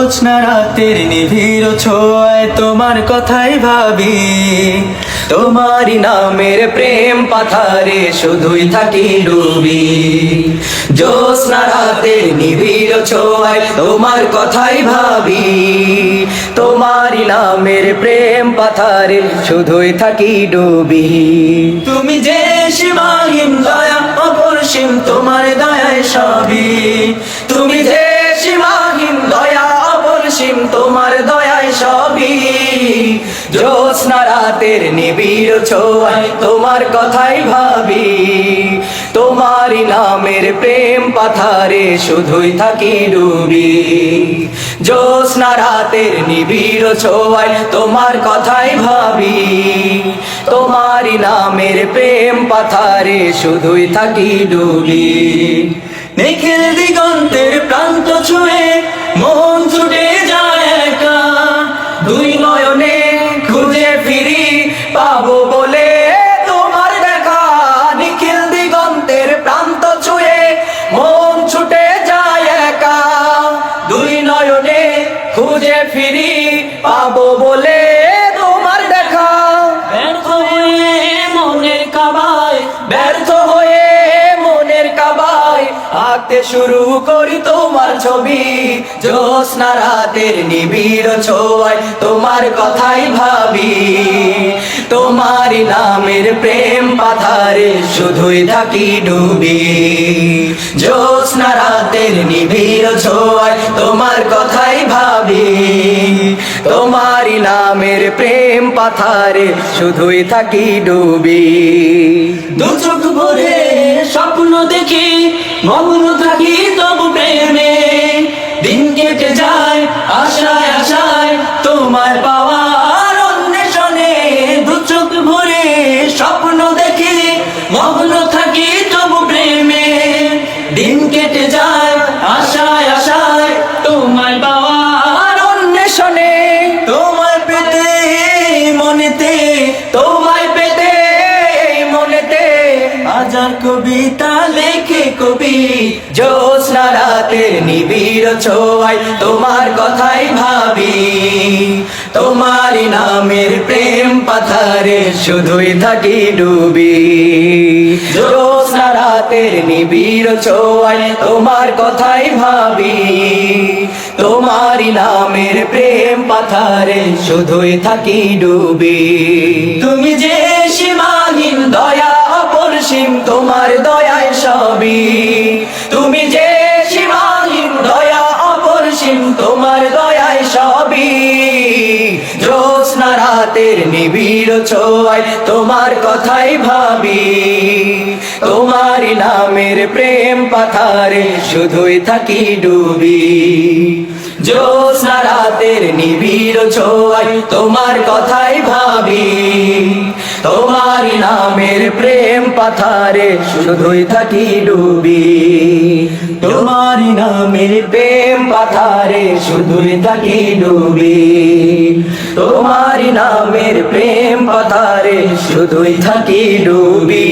জ্যোৎস্না রাতের নিবিড় ছোঁয়ায় তোমার কথাই ভাবি, তোমারই নামের প্রেম পাথারে শুধুই থাকি ডুবি। জ্যোৎস্না রাতের নিবিড় ছোঁয়ায় তোমার কথাই ভাবি, তোমারই নামের প্রেম পাথারে শুধুই থাকি ডুবি। তুমি যে সীমাহীন দয়া অপরিসীম তোমার দয়ায় সবই, তুমি যে সীমাহীন দয়া অপরিসীম তোমার দয়ায় সবই। জ্যোৎস্না রাতের নিবিড় ছোঁয়ায় তোমার কথাই ভাবি, তোমারই নামের প্রেম পাথারে শুধুই থাকি ডুবি। জ্যোৎস্না রাতের নিবিড় ছোঁয়ায় তোমার কথাই ভাবি, তোমারই নামের প্রেম পাথারে শুধুই থাকি ডুবি। নিখিল দিগন্তের প্রান্ত ছুঁয়ে মন ছুটে যায় একা, দুই নয়নে খুঁজে ফিরি পাবো বলে তোমার দেখা। নিখিল দিগন্তের প্রান্ত ছুঁয়ে মন ছুটে যায় একা, দুই নয়নে খুঁজে ফিরি পাবো বলে তোমার দেখা। ব্যর্থ হয়ে মনের কাবায়, ব্যর্থ হয়ে মনের কাবায় আঁকতে শুরু করি তোমার ছবি। জ্যোৎস্না রাতের নিবিড় ছোঁয়ায় তোমার কথাই ভাবি, তোমারই নামের প্রেম পাথারে শুধুই থাকি ডুবি। জ্যোৎস্না রাতের নিবিড় ছোঁয়ায় তোমার কথাই ভাবি, তোমারই নামের প্রেম পাথারে শুধুই থাকি ডুবি। দু চোখ ভরে স্বপ্ন দেখি মগ্ন থাকি তবু প্রেমে, দিন কেটে যায় আশায় আশায় তোমার পাওয়ার অন্বেষণে। দু চোখ ভরে স্বপ্ন দেখি মগ্ন থাকি তবু প্রেমে, দিন কেটে যায় আশায় আশায় তোমার পাওয়ার অন্বেষণে। তোমায় পেতে মনেতে, তোমায় পেতে মনেতে হাজার কবিতা লেখে কবি। জ্যোৎস্না রাতের নিবিড় ছোঁয়ায় তোমার কথাই ভাবি, তোমারই নামের প্রেম পাথারে শুধুই থাকি ডুবি। জ্যোৎস্না রাতের নিবিড় ছোঁয়ায় তোমার কথাই ভাবি, তোমারই নামের প্রেম পাথারে শুধুই থাকি ডুবি। তুমি যে সীমাহীন দয়া অপরিসীম তোমার দয়ায় সবই, তুমি যে সীমাহীন দয়া অপরিসীম তোমার দয়ায় সবই। জ্যোৎস্না রাতের নিবিড় ছোঁয়ায় তোমার কথাই ভাবি, তোমারই নামের প্রেম পাথারে শুধুই থাকি ডুবি। জ্যোৎস্না রাতের নিবিড় ছোঁয়ায় তোমার কথাই ভাবি, তোমারই নামের প্রেম পাথারে শুধুই থাকি ডুবি। তোমারই নামের প্রেম পাথারে শুধুই থাকি ডুবি, তোমারই নামের প্রেম পাথারে শুধুই থাকি ডুবি।